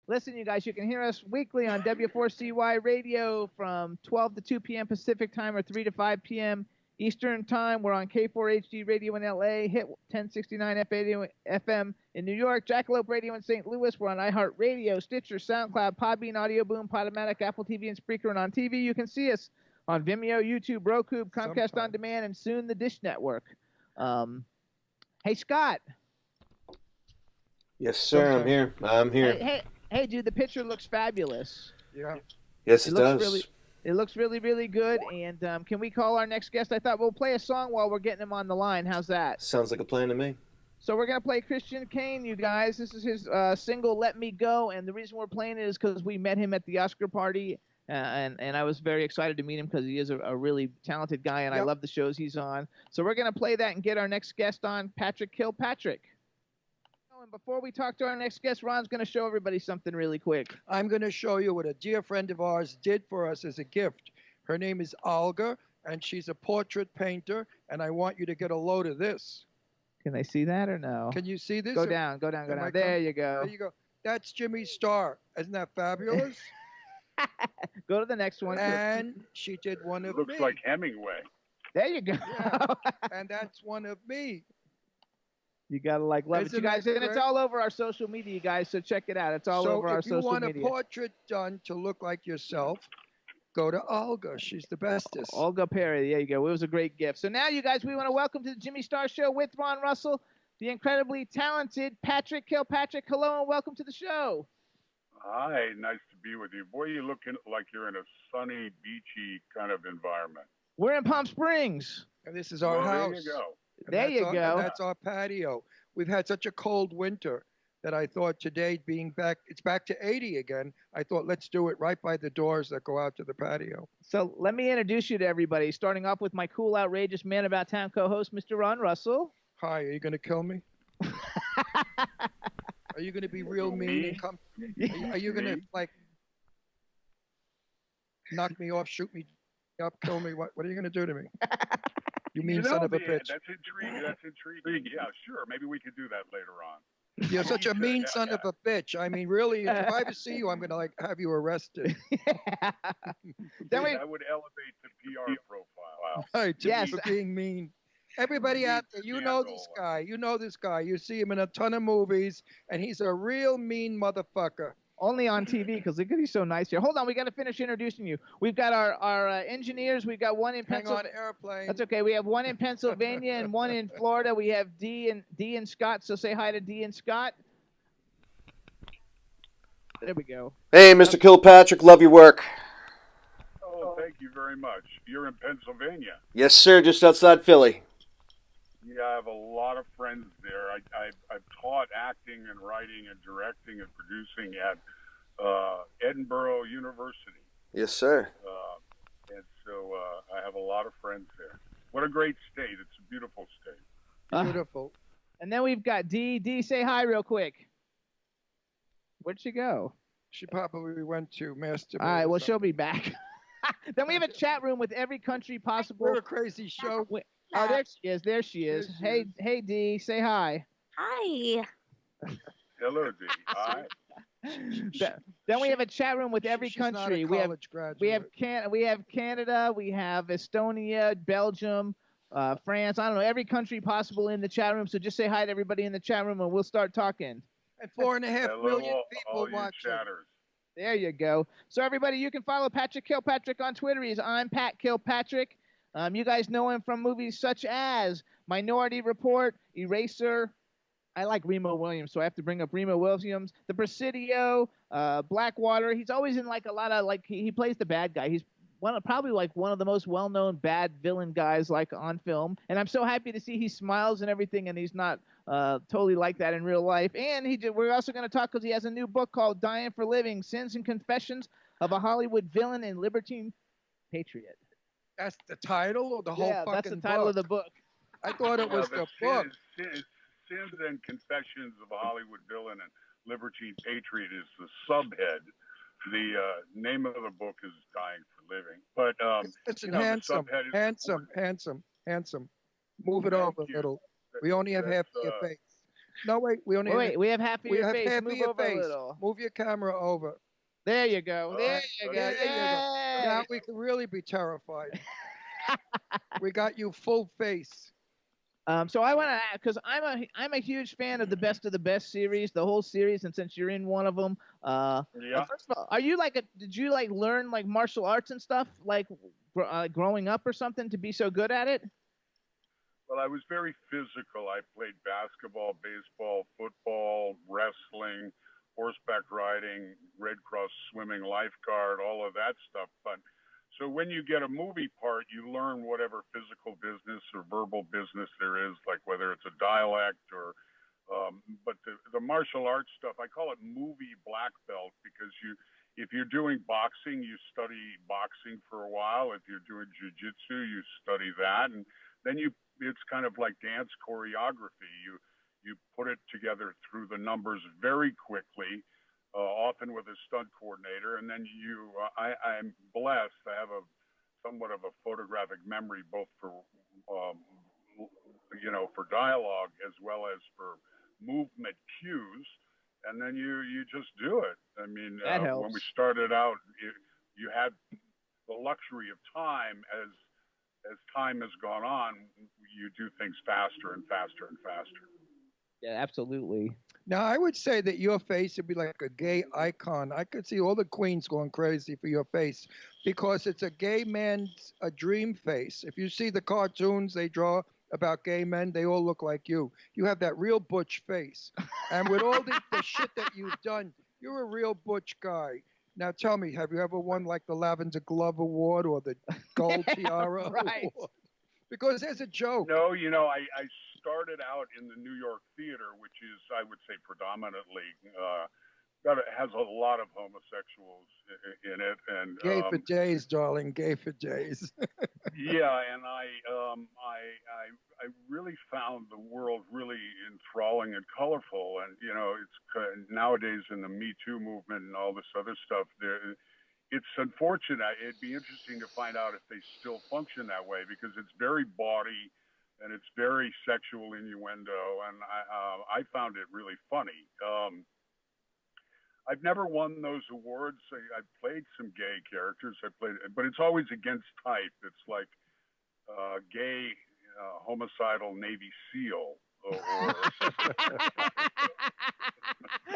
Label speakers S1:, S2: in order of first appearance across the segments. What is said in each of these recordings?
S1: Listen, you guys, you can hear us weekly on W4CY Radio from 12 to 2 p.m. Pacific time or 3 to 5 p.m. Eastern time. We're on K4HD Radio in LA, Hit 1069 FM in New York, Jackalope Radio in St. Louis. We're on iHeartRadio, Stitcher, SoundCloud, Podbean, Audio Boom, Podomatic, Apple TV, and Spreaker. And on TV, you can see us on Vimeo, YouTube, Roku, Comcast On Demand, and soon the Dish Network. Hey, Scott.
S2: Yes, sir. I'm here.
S1: Hey, dude, the picture looks fabulous.
S3: Yeah.
S2: Yes, it does.
S1: It looks really, really good. And can we call our next guest? I thought we'll play a song while we're getting him on the line. How's that?
S2: Sounds like a plan to me.
S1: So we're going to play Christian Kane, you guys. This is his single, Let Me Go. And the reason we're playing it is because we met him at the Oscar party. And I was very excited to meet him because he is a really talented guy, and I love the shows he's on. So we're going to play that and get our next guest on, Patrick Kilpatrick. And before we talk to our next guest, Ron's going to show everybody something really quick.
S3: I'm going to show you what a dear friend of ours did for us as a gift. Her name is Olga, and she's a portrait painter, and I want you to get a load of this.
S1: Can they see that or no?
S3: Can you see this?
S1: Go down. There you go.
S3: There you go. That's Jimmy Starr. Isn't that fabulous?
S1: Go to the next one.
S3: And she did one of me.
S4: Looks like Hemingway.
S1: There you go.
S3: Yeah. And that's one of me.
S1: You gotta love it, you guys, and it's all over our social media, you guys. So check it out. It's all over our social media.
S3: So if you want a portrait done to look like yourself, go to Olga. She's the bestest.
S1: Olga Perry. There you go. It was a great gift. So now, you guys, we want to welcome to the Jimmy Star Show with Ron Russell, the incredibly talented Patrick Kilpatrick. Hello and welcome to the show.
S4: Hi, nice to be with you. Boy, you look like you're in a sunny, beachy kind of environment.
S1: We're in Palm Springs.
S3: And this is our house.
S4: There you go.
S1: There you go.
S3: And that's our patio. We've had such a cold winter that I thought today being back, it's back to 80 again. I thought, let's do it right by the doors that go out to the patio.
S1: So let me introduce you to everybody, starting off with my cool, outrageous man about town co-host, Mr. Ron Russell.
S3: Hi, are you going to kill me? Are you going to be real mean and come? Are you going to, like, knock me off, shoot me up, kill me? What are you going to do to me? You mean son of a bitch.
S4: That's intriguing. Yeah, sure. Maybe we could do that later on.
S3: You're such a mean son of a bitch. I mean, really, if I ever see you, I'm going to have you arrested.
S4: That would elevate the PR profile.
S3: Right, yes. For being mean. Everybody out there, you know this guy. You know this guy. You see him in a ton of movies, and he's a real mean motherfucker.
S1: Only on TV, because look at he's so nice here. Hold on, we got to finish introducing you. We've got our engineers. We've got one in Pennsylvania.
S3: Hang on, airplane.
S1: That's okay. We have one in Pennsylvania and one in Florida. We have D and Scott. So say hi to D and Scott. There we go.
S2: Hey, Mr. Kilpatrick, love your work.
S4: Oh, thank you very much. You're in Pennsylvania.
S2: Yes, sir, just outside Philly.
S4: Yeah, I have a lot of friends there. I've taught acting and writing and directing and producing at Edinburgh University.
S2: Yes, sir.
S4: And so I have a lot of friends there. What a great state. It's a beautiful state.
S3: Beautiful.
S1: And then we've got D. D, say hi real quick. Where'd she go?
S3: She probably went to masturbate.
S1: All right, well, she'll be back. Then we have a chat room with every country possible.
S3: We're a crazy show.
S1: Oh, there she is. There she is. Hey, D, say hi.
S5: Hi.
S4: Hello, D. Hi.
S1: Then we have a chat room with every
S3: She's
S1: country.
S3: Not a college graduate.
S1: We have Canada, we have Estonia, Belgium, France. I don't know, every country possible in the chat room. So just say hi to everybody in the chat room, and we'll start talking.
S3: And 4.5 million people watching.
S1: There you go. So everybody, you can follow Patrick Kilpatrick on Twitter. I'm Pat Kilpatrick. You guys know him from movies such as Minority Report, Eraser. I like Remo Williams, so I have to bring up Remo Williams. The Presidio, Blackwater. He's always in like a lot of he plays the bad guy. He's probably one of the most well-known bad villain guys like on film. And I'm so happy to see he smiles and everything, and he's not totally like that in real life. And we're also going to talk because he has a new book called Dying for Living: Sins and Confessions of a Hollywood Villain and Libertine Patriot.
S3: That's the title or the whole fucking book?
S1: Yeah, that's the title of the book.
S3: I thought it was the book.
S4: Sins and Confessions of a Hollywood Villain and Libertine Patriot is the subhead. The name of the book is Dying for Living. But
S3: handsome. Move it over a little. We only have half your face. No, wait. We only
S1: Wait, we have half of
S3: we
S1: your
S3: have
S1: face.
S3: half
S1: Move
S3: of your
S1: over a
S3: face.
S1: little.
S3: Move your camera over.
S1: There you go.
S4: All
S1: There
S4: right,
S1: you go.
S3: There you go.
S1: Yay!
S3: Now we can really be terrified. We got you full face.
S1: So I want to, because I'm a huge fan of the Best series, the whole series, and since you're in one of them,
S4: Yeah.
S1: first of all, are you like a? Did you like learn like martial arts and stuff like growing up or something to be so good at it?
S4: Well, I was very physical. I played basketball, baseball, football, wrestling, horseback riding, Red Cross swimming, lifeguard, all of that stuff. But so when you get a movie part, you learn whatever physical business or verbal business there is, like whether it's a dialect or. But the martial arts stuff, I call it movie black belt because if you're doing boxing, you study boxing for a while. If you're doing jujitsu, you study that, and then it's kind of like dance choreography. You put it together through the numbers very quickly, often with a stunt coordinator, and then I'm blessed. I have a somewhat of a photographic memory, both for for dialogue as well as for movement cues, and then you just do it. I mean,
S1: That
S4: when we
S1: helps.
S4: started out, you had the luxury of time. As time has gone on, you do things faster and faster and faster.
S1: Yeah, absolutely.
S3: Now, I would say that your face would be like a gay icon. I could see all the queens going crazy for your face because it's a gay man's a dream face. If you see the cartoons they draw about gay men, they all look like you. You have that real butch face. And with all the shit that you've done, you're a real butch guy. Now tell me, have you ever won like the Lavender Glove Award or the Gold Tiara
S1: Right.
S3: Award? Because there's a joke.
S4: No, I started out in the New York theater, which is, I would say, predominantly has a lot of homosexuals in it, and
S3: Gay for days, darling. Gay for days.
S4: yeah, and I really found the world really enthralling and colorful, and it's nowadays in the Me Too movement and all this other stuff. It's unfortunate. It'd be interesting to find out if they still function that way because it's very bawdy and it's very sexual innuendo, and I found it really funny. I've never won those awards. I've played some gay characters. But it's always against type. It's like gay, homicidal Navy SEAL.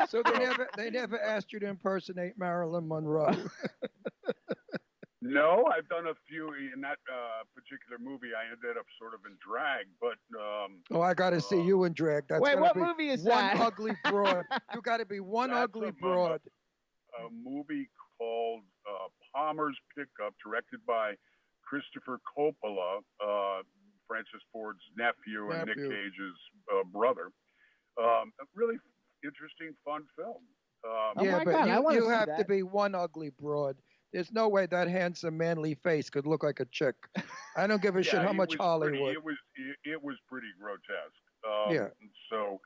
S3: So they never asked you to impersonate Marilyn Monroe.
S4: No, I've done a few in that particular movie. I ended up sort of in drag, but
S3: Oh, I got to see you in drag. That's
S1: Wait,
S3: gotta
S1: what
S3: be
S1: movie is
S3: one
S1: that?
S3: ugly broad. You got to be one
S4: That's
S3: ugly
S4: a
S3: broad.
S4: movie called Palmer's Pickup, directed by Christopher Coppola, Francis Ford's nephew and Nick Cage's brother. A really interesting, fun film.
S1: Oh
S3: Yeah,
S1: my
S3: but
S1: God, I wanna
S3: you
S1: see
S3: have to
S1: that.
S3: be one ugly broad. There's no way that handsome, manly face could look like a chick. I don't give a shit how much Hollywood.
S4: It was pretty grotesque.
S3: Yeah.
S4: So,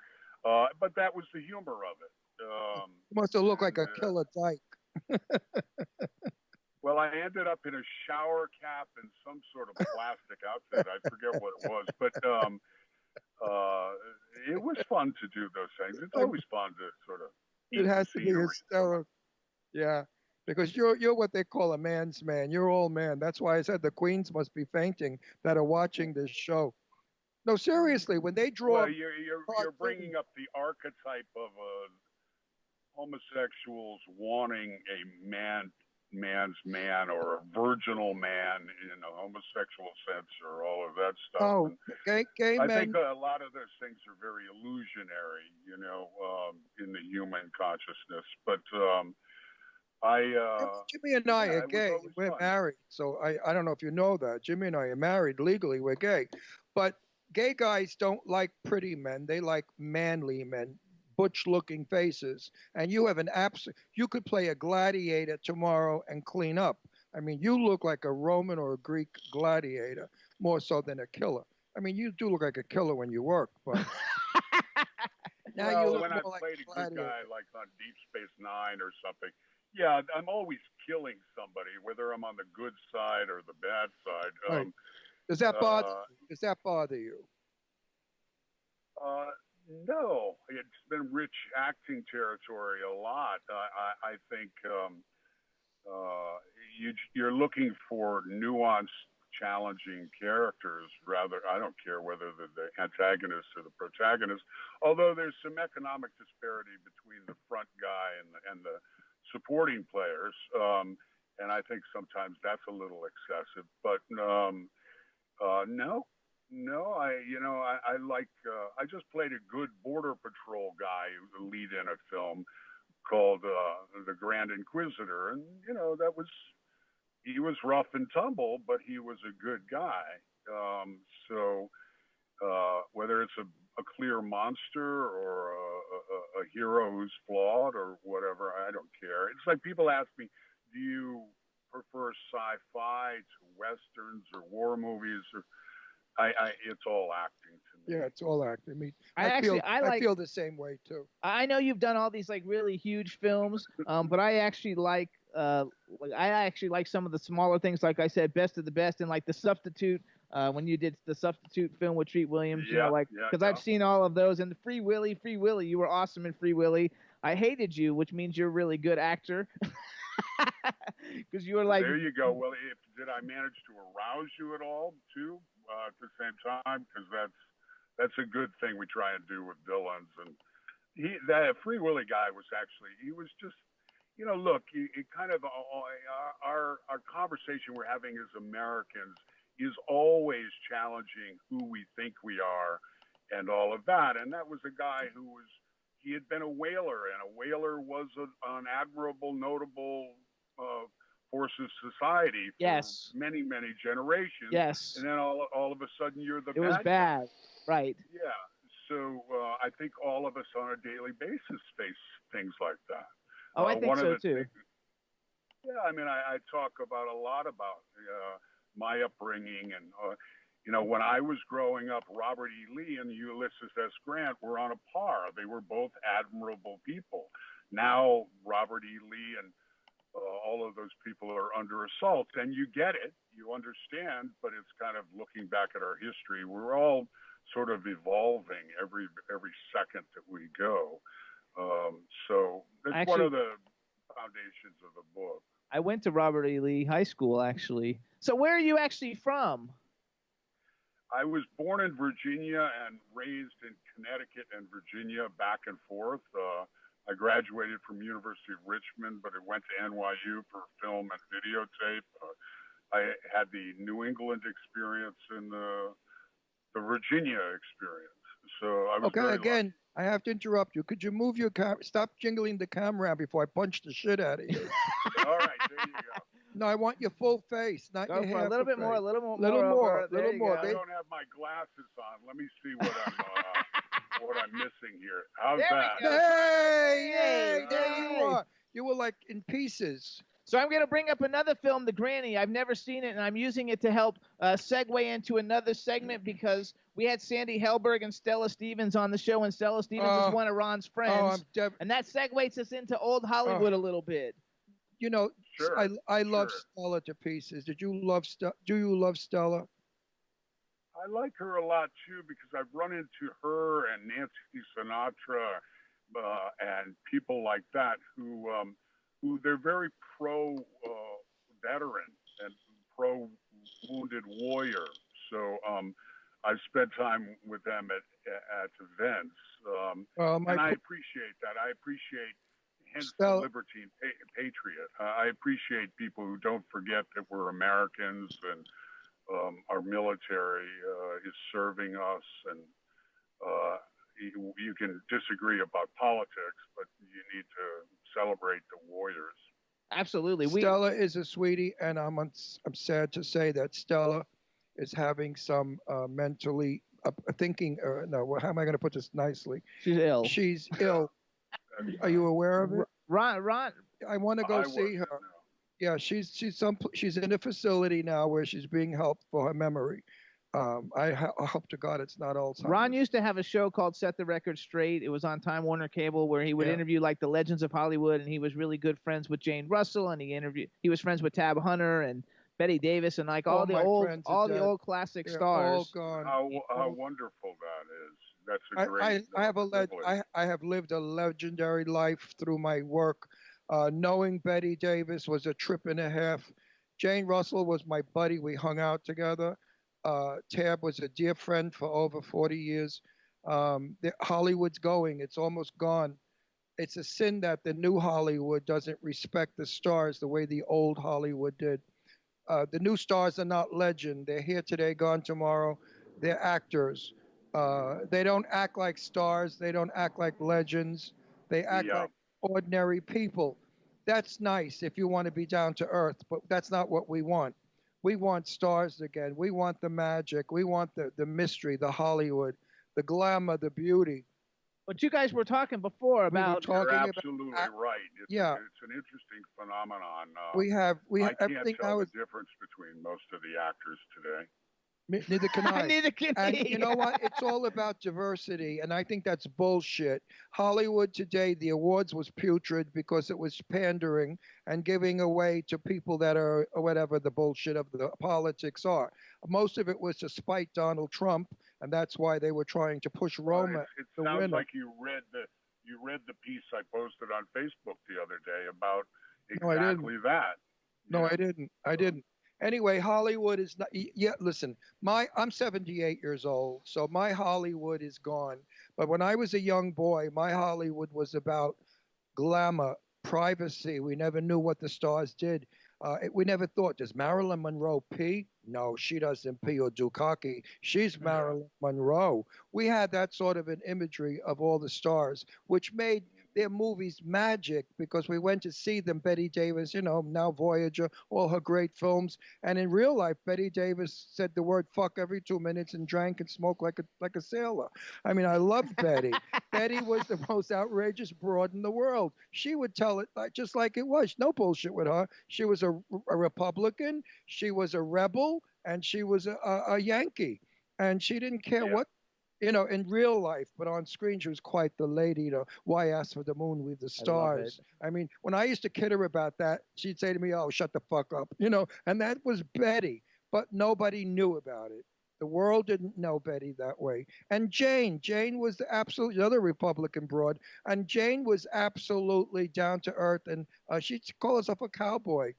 S4: but that was the humor of it.
S3: You must have looked like a killer dyke.
S4: Well, I ended up in a shower cap and some sort of plastic outfit. I forget what it was, but it was fun to do those things. It's always fun to sort of.
S3: It has to be hysterical. Yeah, because you're what they call a man's man. You're all man. That's why I said the queens must be fainting that are watching this show. No, seriously, when they draw.
S4: Well, you're bringing up the archetype of homosexuals wanting a man's man or a virginal man in a homosexual sense or all of that stuff.
S3: Oh, gay
S4: I
S3: men.
S4: think a lot of those things are very illusionary, in the human consciousness. But
S3: Jimmy and I are gay. We're
S4: fun.
S3: married, so I don't know if you know that. Jimmy and I are married legally. We're gay, but gay guys don't like pretty men. They like manly men, butch-looking faces. And you have you could play a gladiator tomorrow and clean up. I mean, you look like a Roman or a Greek gladiator more so than a killer. I mean, you do look like a killer when you work, but now you look
S4: when I
S3: more like
S4: played
S3: a
S4: a good
S3: gladiator.
S4: guy like on Deep Space Nine or something, yeah, I'm always killing somebody, whether I'm on the good side or the bad side.
S3: Right. Does that bother you? Does that bother you?
S4: No, it's been rich acting territory a lot. I think uh, you're looking for nuanced, challenging characters. Rather, I don't care whether the antagonist or the protagonist. Although there's some economic disparity between the front guy and the supporting players, and I think sometimes that's a little excessive. But no, no, I like. I just played a good border patrol guy who lead in a film called the Grand Inquisitor, and that was he was rough and tumble, but he was a good guy. So whether it's a clear monster or a hero who's flawed or whatever, I don't care. It's like people ask me, do you prefer sci-fi to westerns or war movies? Or it's all acting to me.
S3: Yeah, it's all acting. I mean,
S1: I
S3: feel the same way too.
S1: I know you've done all these like really huge films, but I actually like some of the smaller things. Like I said, Best of the Best, and like The Substitute. When you did the Substitute film with Treat Williams, because I've seen all of those. And the Free Willy, you were awesome in Free Willy. I hated you, which means you're a really good actor. Because you were like,
S4: there you go. Well, did I manage to arouse you at all too at the same time? Because that's a good thing we try and do with villains. And that Free Willy guy was he was just, look, it kind of our conversation we're having as Americans is always challenging who we think we are and all of that. And that was a guy he had been a whaler, and a whaler was an admirable, notable force of society for many, many generations.
S1: Yes.
S4: And then all of a sudden you're the bad
S1: guy. It was bad. Right.
S4: Yeah. So I think all of us on a daily basis face things like that.
S1: Oh, I think so too.
S4: Yeah, I mean, I talk about a lot about my upbringing, and when I was growing up, Robert E. Lee and Ulysses S. Grant were on a par. They were both admirable people. Now Robert E. Lee and all of those people are under assault, and you get it, you understand, but it's kind of looking back at our history. We're all sort of evolving every second that we go. So that's one of the foundations of the book.
S1: I went to Robert E. Lee High School, actually. So where are you actually from?
S4: I was born in Virginia and raised in Connecticut and Virginia, back and forth. I graduated from University of Richmond, but I went to NYU for film and videotape. I had the New England experience and the Virginia experience. So I was
S3: again, lucky. I have to interrupt you. Could you move your stop jingling the camera before I punch the shit out of you?
S4: All right, there you go.
S3: No, I want your full face, not your half.
S1: A little bit more, a little more.
S3: A little more.
S4: I don't have my glasses on. Let me see what I'm missing here. How's that?
S3: Hey, there you are. You were like in pieces.
S1: So I'm going to bring up another film, The Granny. I've never seen it, and I'm using it to help segue into another segment because we had Sandy Helberg and Stella Stevens on the show, and Stella Stevens is one of Ron's friends. And that segues us into old Hollywood a little bit.
S4: Sure,
S3: I love Stella to pieces. Do you love Stella?
S4: I like her a lot too because I've run into her and Nancy Sinatra and people like that who they're very pro veteran and pro wounded warrior. So I've spent time with them at events, and I appreciate that. I appreciate hence the libertine patriot. I appreciate people who don't forget that we're Americans and our military is serving us, and you can disagree about politics, but you need to celebrate the warriors.
S1: Absolutely.
S3: Stella is a sweetie, and I'm sad to say that Stella is having some mentally thinking. No, how am I going to put this nicely?
S1: She's ill.
S3: She's ill. Are you aware of it?
S1: Ron.
S3: I want to go see her. Yeah, she's in a facility now where she's being helped for her memory. I hope to God it's not Alzheimer's.
S1: Ron used to have a show called Set the Record Straight. It was on Time Warner Cable where he would interview like the legends of Hollywood, and he was really good friends with Jane Russell, and he was friends with Tab Hunter and Betty Davis and like all the old classic stars.
S3: All gone.
S4: How wonderful that is. that's a great privilege.
S3: I have lived a legendary life through my work. Knowing Betty Davis was a trip and a half. Jane Russell was my buddy. We hung out together. Tab was a dear friend for over 40 years. Hollywood's going. It's almost gone. It's a sin that the new Hollywood doesn't respect the stars the way the old Hollywood did. The new stars are not legend. They're here today, gone tomorrow. They're actors. They don't act like stars. They don't act like legends. They act
S4: Yeah.
S3: like ordinary people. That's nice if you want to be down to earth, but that's not what we want. We want stars again. We want the magic. We want the mystery, the Hollywood, the glamour, the beauty.
S1: But you guys were talking before about.
S4: You're absolutely right.
S3: Yeah.
S4: It's an interesting phenomenon.
S3: We have
S4: I can't
S3: everything
S4: tell
S3: now
S4: the
S3: is
S4: difference between most of the actors today.
S3: neither can I.
S1: Neither can
S3: And
S1: he.
S3: you know what? It's all about diversity, and I think that's bullshit. Hollywood today, the awards was putrid because it was pandering and giving away to people that are or whatever the bullshit of the politics are. Most of it was to spite Donald Trump, and that's why they were trying to push Roma.
S4: It
S3: the
S4: sounds
S3: winner.
S4: like you read the piece I posted on Facebook the other day about
S3: No, I didn't.
S4: exactly that.
S3: No, I didn't. I didn't. Anyway, Hollywood is not. Yeah, listen, I'm 78 years old, so my Hollywood is gone. But when I was a young boy, my Hollywood was about glamour, privacy. We never knew what the stars did. We never thought, does Marilyn Monroe pee? No, she doesn't pee or do cocky. She's Marilyn Monroe. We had that sort of an imagery of all the stars, which made their movies magic because we went to see them. Betty Davis, now Voyager, all her great films. And in real life, Betty Davis said the word fuck every 2 minutes and drank and smoked like a sailor. I mean, I love Betty. Betty was the most outrageous broad in the world. She would tell it just like it was. No bullshit with her. She was a Republican. She was a rebel, and she was a Yankee. And she didn't care what, in real life, but on screen, she was quite the lady. Why ask for the moon with the stars? I mean, when I used to kid her about that, she'd say to me, "Oh, shut the fuck up," and that was Betty. But nobody knew about it. The world didn't know Betty that way. And Jane was the absolute other Republican broad, and Jane was absolutely down to earth, and she'd call herself a cowboy.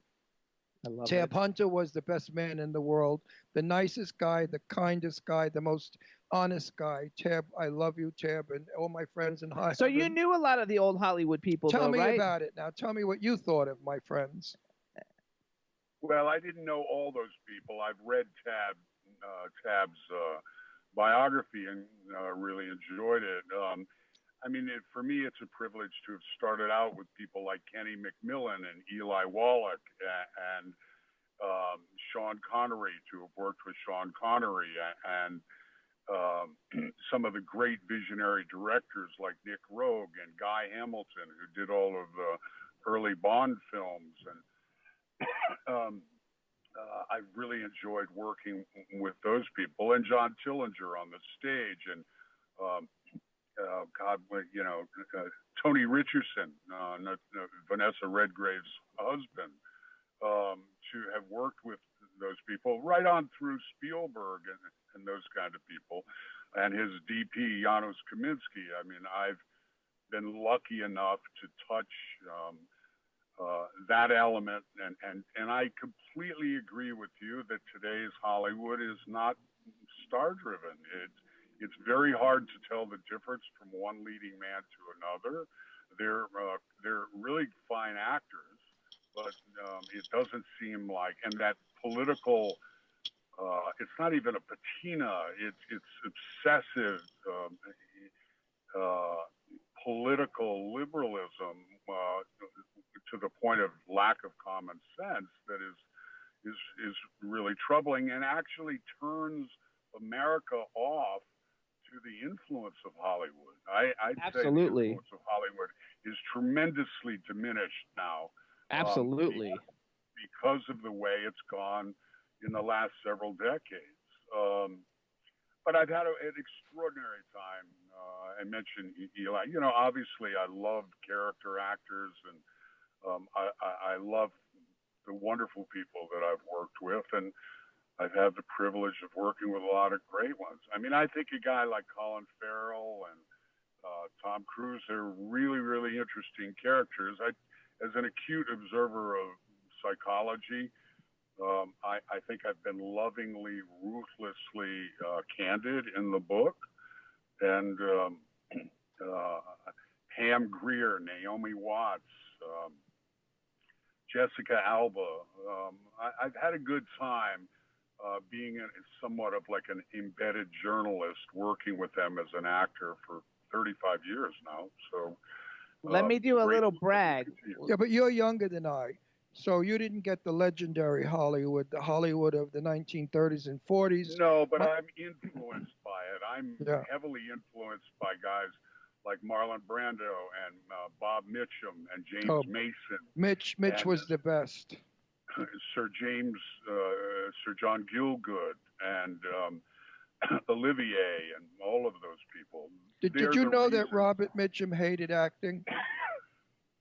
S1: I love
S3: Tab
S1: it.
S3: Hunter was the best man in the world, the nicest guy, the kindest guy, the most honest guy. Tab, I love you, Tab, and all my friends in high.
S1: So you knew a lot of the old Hollywood people,
S3: Tell
S1: though,
S3: me
S1: right?
S3: about it now. Tell me what you thought of my friends.
S4: Well, I didn't know all those people. I've read Tab's biography and really enjoyed it. I mean, for me, it's a privilege to have started out with people like Kenny McMillan and Eli Wallach and Sean Connery, to have worked with Sean Connery and some of the great visionary directors like Nick Roeg and Guy Hamilton, who did all of the early Bond films. And I really enjoyed working with those people, and John Tillinger on the stage, and Tony Richardson, Vanessa Redgrave's husband, to have worked with those people right on through Spielberg and those kind of people, and his DP Janusz Kaminski. I mean, I've been lucky enough to touch that element, and I completely agree with you that today's Hollywood is not star-driven. It's very hard to tell the difference from one leading man to another. They're really fine actors, but it doesn't seem like, and that political, it's not even a patina. It's obsessive political liberalism to the point of lack of common sense that is really troubling, and actually turns America off to the influence of Hollywood. I'd say the influence of Hollywood is tremendously diminished now.
S1: Absolutely.
S4: Because of the way it's gone in the last several decades. But I've had an extraordinary time. I mentioned Eli. Obviously I love character actors, and I love the wonderful people that I've worked with. And I've had the privilege of working with a lot of great ones. I mean, I think a guy like Colin Farrell and Tom Cruise are really, really interesting characters. As an acute observer of psychology, I think I've been lovingly, ruthlessly candid in the book. And Pam Grier, Naomi Watts, Jessica Alba. I've had a good time being somewhat of like an embedded journalist, working with them as an actor for 35 years now. So
S1: let me do a little brag.
S3: Yeah, but you're younger than I. So you didn't get the legendary Hollywood, the Hollywood of the 1930s and 40s.
S4: No, but I'm influenced by it. I'm heavily influenced by guys like Marlon Brando and Bob Mitchum and James Mason.
S3: Mitch was the best.
S4: Sir John Gielgud and Olivier and all of those people.
S3: Did you know that Robert Mitchum hated acting?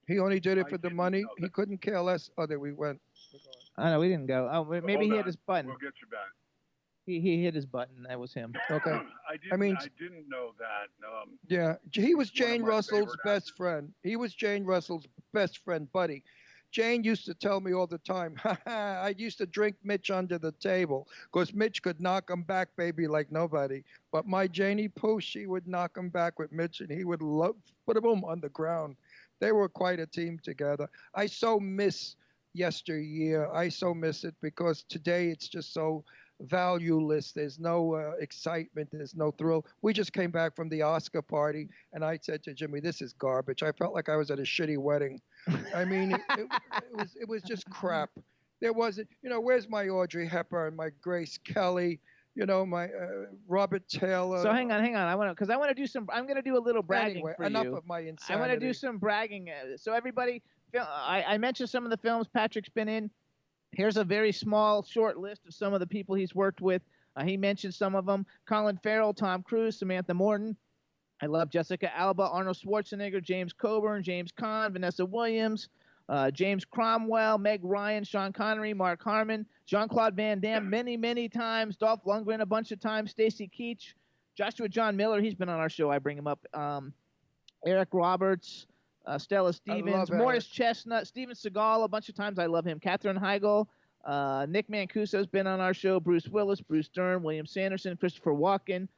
S3: He only did it for the money. He couldn't care less. Oh, there we went.
S1: I know we didn't go. Oh, maybe he hit his button.
S4: We'll get you back.
S1: He hit his button. That was him.
S3: Okay.
S4: I didn't know that.
S3: Yeah, he was Jane Russell's best friend. He was Jane Russell's best friend, buddy. Jane used to tell me all the time, I used to drink Mitch under the table because Mitch could knock him back, baby, like nobody. But my Janie Pooh, she would knock him back with Mitch, and he would put him on the ground. They were quite a team together. I so miss yesteryear. I so miss it because today it's just so valueless. There's no excitement. There's no thrill. We just came back from the Oscar party, and I said to Jimmy, "This is garbage." I felt like I was at a shitty wedding. I mean, it was just crap. There wasn't, where's my Audrey Hepburn, my Grace Kelly, my Robert Taylor.
S1: So hang on. I want to do some. I'm going to do a little bragging
S3: anyway,
S1: for
S3: enough
S1: you.
S3: of my insanity.
S1: I want to do some bragging. So everybody, I mentioned some of the films Patrick's been in. Here's a very small, short list of some of the people he's worked with. He mentioned some of them: Colin Farrell, Tom Cruise, Samantha Morton. I love Jessica Alba, Arnold Schwarzenegger, James Coburn, James Caan, Vanessa Williams, James Cromwell, Meg Ryan, Sean Connery, Mark Harmon, Jean-Claude Van Damme many, many times, Dolph Lundgren a bunch of times, Stacy Keach, Joshua John Miller, he's been on our show, I bring him up, Eric Roberts, Stella Stevens, Morris Chestnut, Steven Seagal a bunch of times, I love him, Katherine Heigl, Nick Mancuso's been on our show, Bruce Willis, Bruce Dern, William Sanderson, Christopher Walken,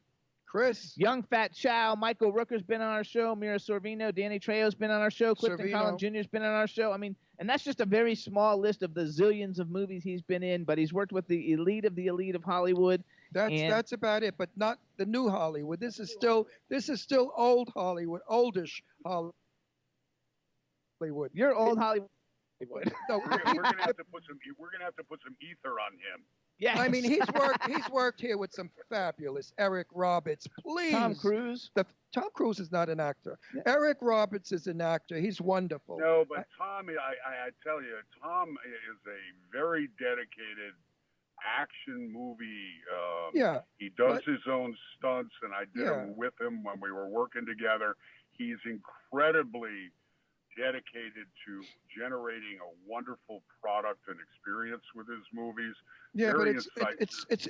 S1: Young Fat Chow, Michael Rooker's been on our show, Mira Sorvino, Danny Trejo's been on our show, Clifton Collins Jr.'s been on our show. I mean, and that's just a very small list of the zillions of movies he's been in, but he's worked with the elite of Hollywood.
S3: That's about it, but not the new Hollywood. This is still old Hollywood, oldish Hollywood.
S1: You're old Hollywood.
S4: No, we're gonna have to put some ether on him.
S3: Yeah, I mean he's worked here with some fabulous Eric Roberts. Please,
S1: Tom Cruise.
S3: Tom Cruise is not an actor. Eric Roberts is an actor. He's wonderful.
S4: No, but Tom, I tell you, Tom is a very dedicated action movie. He does his own stunts, and I did them with him when we were working together. He's incredibly dedicated to generating a wonderful product and experience with his movies.
S3: Yeah, but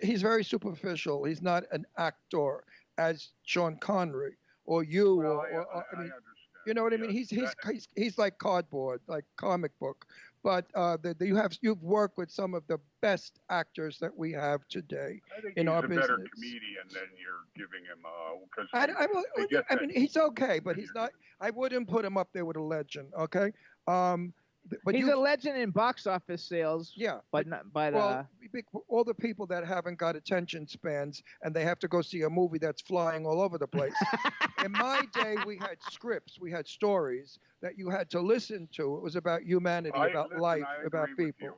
S3: he's very superficial. He's not an actor as Sean Connery or you.
S4: Well,
S3: I mean,
S4: understand.
S3: You know what I mean? He's like cardboard, like comic book. But you've worked with some of the best actors that we have today in our business.
S4: He's a better comedian than you're giving him.
S3: I mean, he's okay, but he's not. I wouldn't put him up there with a legend. Okay. But
S1: he's a legend in box office sales.
S3: Yeah,
S1: but
S3: all the people that haven't got attention spans and they have to go see a movie that's flying all over the place. In my day, we had scripts, we had stories that you had to listen to. It was about humanity, about life, about people.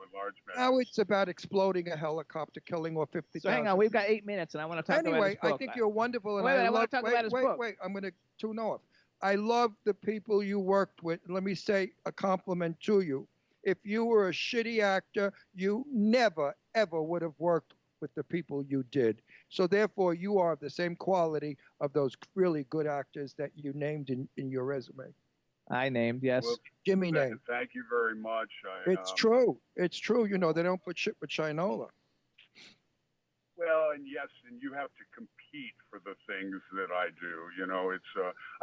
S3: Now it's about exploding a helicopter, killing off 50,000.
S1: So hang on, we've got 8 minutes, and I want to talk about his book.
S3: Anyway, I think you're wonderful, and
S1: I want to talk about his book.
S3: Wait, I'm going to tune off. I love the people you worked with. Let me say a compliment to you. If you were a shitty actor, you never, ever would have worked with the people you did. So therefore, you are the same quality of those really good actors that you named in your resume.
S1: I named, yes.
S4: Well,
S3: Jimmy named.
S4: Thank you very much.
S3: It's true. It's true. You know, they don't put shit with Shinola.
S4: Well, and yes, and you have to compete for the things that I do. You know, it's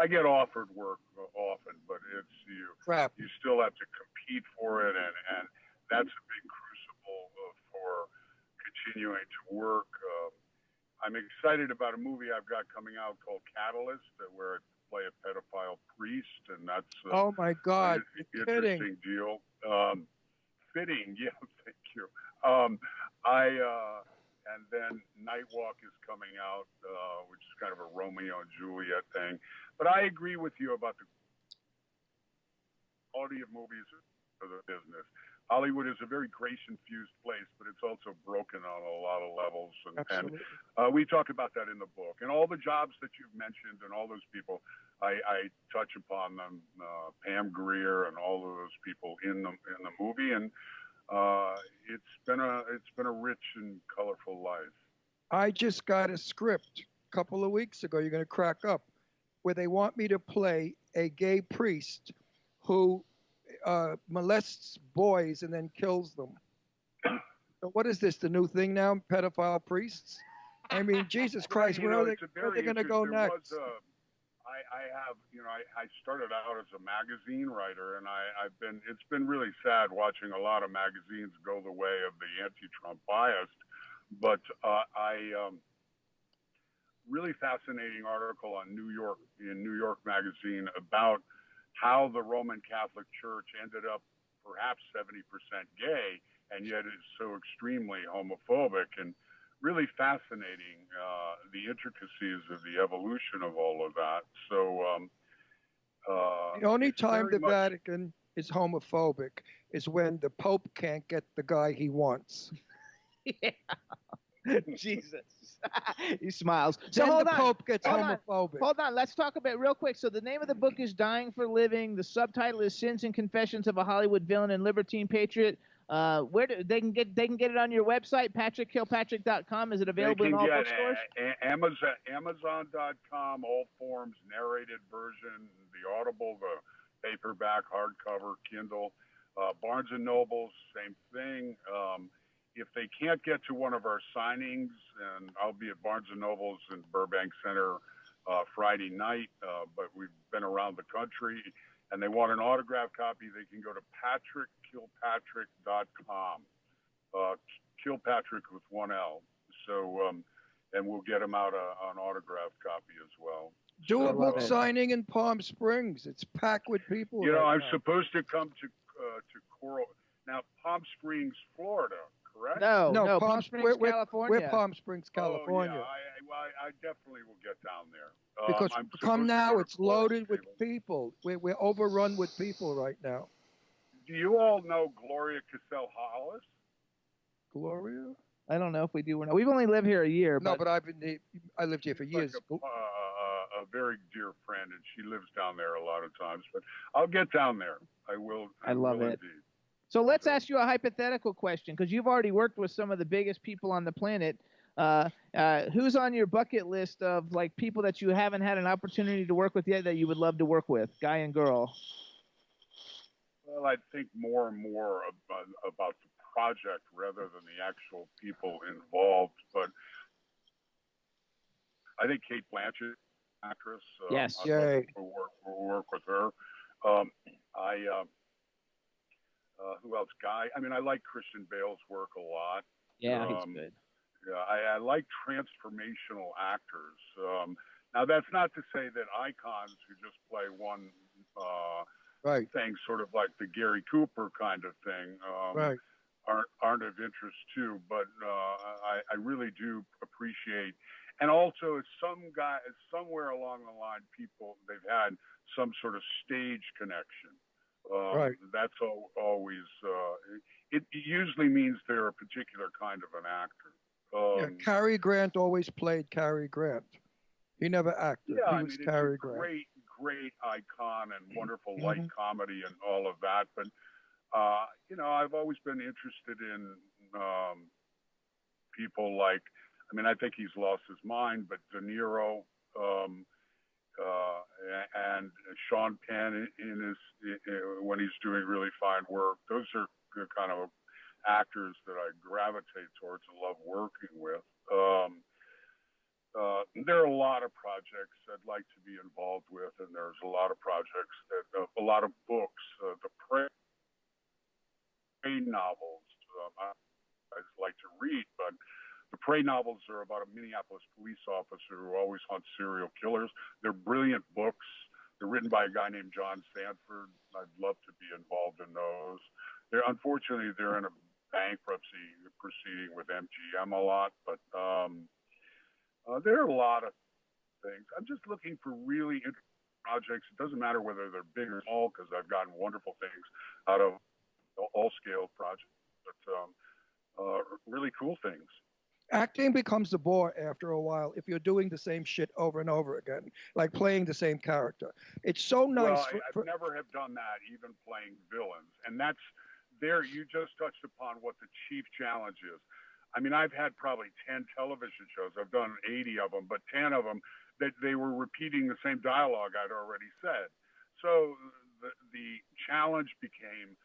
S4: I get offered work often, but it's
S3: Crap.
S4: you still have to compete for it, and that's a big crucible for continuing to work. I'm excited about a movie I've got coming out called Catalyst, where I play a pedophile priest, and that's
S3: Oh my God!
S4: an
S3: You're kidding.
S4: interesting deal. Fitting, yeah, thank you. Um, I and then Nightwalk is coming out, which is kind of a Romeo and Juliet thing. But I agree with you about the quality of movies for the business. Hollywood is a very grace-infused place, but it's also broken on a lot of levels. And we talk about that in the book. And all the jobs that you've mentioned and all those people, I touch upon them. Pam Grier and all of those people in the movie, and it's been a rich and colorful life.
S3: I just got a script a couple of weeks ago. You're going to crack up, where they want me to play a gay priest who molests boys and then kills them. So what is this? The new thing now? Pedophile priests? I mean, Jesus Christ, where are they going to go next?
S4: I have, I started out as a magazine writer, and it's been really sad watching a lot of magazines go the way of the anti-Trump bias. But really fascinating article on New York Magazine about how the Roman Catholic Church ended up perhaps 70% gay, and yet is so extremely homophobic, and really fascinating the intricacies of the evolution of all of that. So
S3: the only time the Vatican is homophobic is when the Pope can't get the guy he wants.
S1: Yeah. Jesus. He smiles. So
S3: then
S1: hold
S3: the
S1: on.
S3: Pope gets homophobic.
S1: Hold on. Let's talk about it real quick. So the name of the book is Dying for Living. The subtitle is Sins and Confessions of a Hollywood Villain and Libertine Patriot. Where they can get it on your website, patrickkilpatrick.com. Is it available in all bookstores?
S4: Amazon.com, all forms, narrated version, the Audible, the paperback, hardcover, Kindle. Barnes and Nobles, same thing. If they can't get to one of our signings, and I'll be at Barnes & Noble's in Burbank Center Friday night, but we've been around the country, and they want an autograph copy, they can go to patrickkilpatrick.com. Kilpatrick with one L. So, and we'll get them out an autograph copy as well.
S3: Do a book signing in Palm Springs. It's packed with people.
S4: I'm supposed to come to Coral. Now, Palm Springs, Florida. Correct?
S3: No,
S1: Palm Springs, California.
S3: We're Palm Springs, California.
S4: Oh, yeah. I definitely will get down there.
S3: Because come now, it's loaded with people. We're overrun with people right now.
S4: Do you all know Gloria Cassell Hollis?
S3: Gloria?
S1: I don't know if we do or not. We've only lived here a year.
S3: No, but I lived here for years.
S4: Like a very dear friend, and she lives down there a lot of times. But I'll get down there. I will.
S1: I love it.
S4: Indeed.
S1: So let's ask you a hypothetical question, because you've already worked with some of the biggest people on the planet. Who's on your bucket list of like people that you haven't had an opportunity to work with yet that you would love to work with, guy and girl?
S4: Well, I think more and more about the project rather than the actual people involved. But I think Kate Blanchett, actress.
S1: Yes.
S4: I'd love to work with her. Who else? Guy. I mean, I like Christian Bale's work a lot.
S1: Yeah, he's good.
S4: Yeah, I like transformational actors. Now, that's not to say that icons who just play one thing, sort of like the Gary Cooper kind of thing, aren't of interest too. But I really do appreciate, and also somewhere along the line, they've had some sort of stage connection. That's always. It usually means they're a particular kind of an actor.
S3: Cary Grant always played Cary Grant. He never acted.
S4: Yeah,
S3: he was Cary Grant.
S4: Great icon and wonderful light comedy and all of that. But I've always been interested in people like. I mean, I think he's lost his mind, but De Niro. And Sean Penn when he's doing really fine work. Those are kind of actors that I gravitate towards and love working with. There are a lot of projects I'd like to be involved with, and there's a lot of projects a lot of books. The Prey novels I just like to read, but the Prey novels are about a Minneapolis police officer who always hunts serial killers. They're brilliant books. They're written by a guy named John Sanford. I'd love to be involved in those. Unfortunately, they're in a bankruptcy proceeding with MGM a lot, but there are a lot of things. I'm just looking for really interesting projects. It doesn't matter whether they're big or small, because I've gotten wonderful things out of all-scale projects, but really cool things.
S3: Acting becomes a bore after a while if you're doing the same shit over and over again, like playing the same character. It's so nice.
S4: Well, I've never have done that, even playing villains. And that's there. You just touched upon what the chief challenge is. I mean, I've had probably 10 television shows. I've done 80 of them, but 10 of them that they were repeating the same dialogue I'd already said. So the challenge became,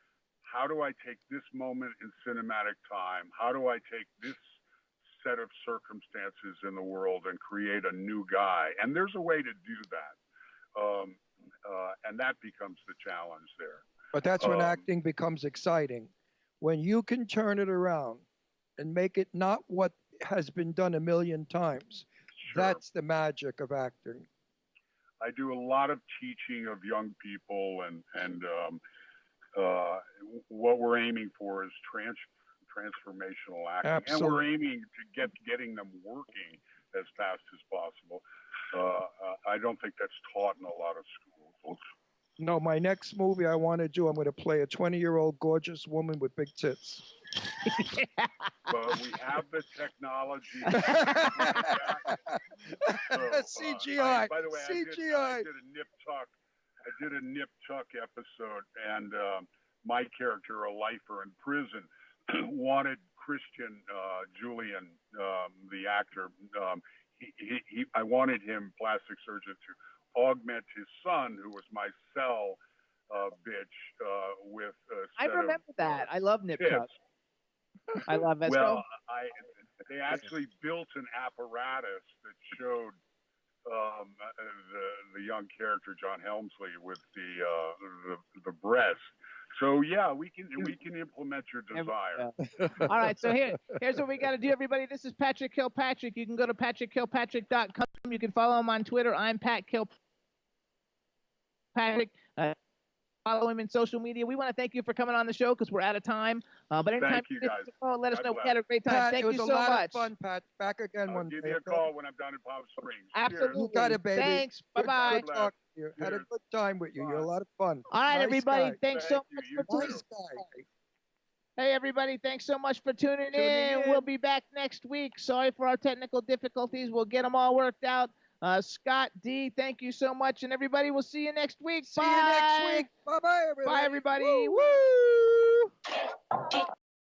S4: how do I take this moment in cinematic time? How do I take this set of circumstances in the world and create a new guy? And there's a way to do that. And that becomes the challenge there.
S3: But that's when acting becomes exciting. When you can turn it around and make it not what has been done a million times. Sure. That's the magic of acting.
S4: I do a lot of teaching of young people, and what we're aiming for is transformational acting.
S3: Absolutely.
S4: And we're aiming to getting them working as fast as possible. I don't think that's taught in a lot of schools.
S3: No, my next movie I want to do, I'm going to play a 20-year-old gorgeous woman with big tits.
S4: But we have the technology.
S3: CGI.
S4: By the way,
S3: CGI.
S4: I did a Nip Tuck episode, and my character, a lifer in prison, wanted Christian Julian, the actor. I wanted him, plastic surgeon, to augment his son, who was my cell bitch, with a set
S1: I remember that. I love Nip Tuck. I love that.
S4: Well, they actually built an apparatus that showed the young character John Helmsley with the breast. So yeah, we can implement your desire.
S1: All right, so here's what we got to do, everybody. This is Patrick Kilpatrick. You can go to patrickkilpatrick.com. You can follow him on Twitter. I'm Pat Kilpatrick. Follow him in social media. We want to thank you for coming on the show because we're out of time. But anytime
S4: thank you guys.
S1: Let us know. We had a great time.
S3: Pat,
S1: thank you so much.
S3: It was a lot of fun, Pat. Back again one day.
S4: Give me a call when I'm down in Palm Springs.
S1: Absolutely.
S3: You got it, baby.
S1: Thanks. Bye-bye.
S3: Good talking to you. Had a good time with you. You're a lot of fun.
S1: All right,
S3: nice
S1: everybody.
S3: Guy.
S1: Thanks so much for tuning
S3: in.
S1: Hey, everybody. Thanks so much for tuning in. We'll be back next week. Sorry for our technical difficulties. We'll get them all worked out. Scott D, thank you so much. And everybody, we'll see you next week.
S3: See you next week. Bye-bye, everybody.
S1: Bye, everybody. Woo!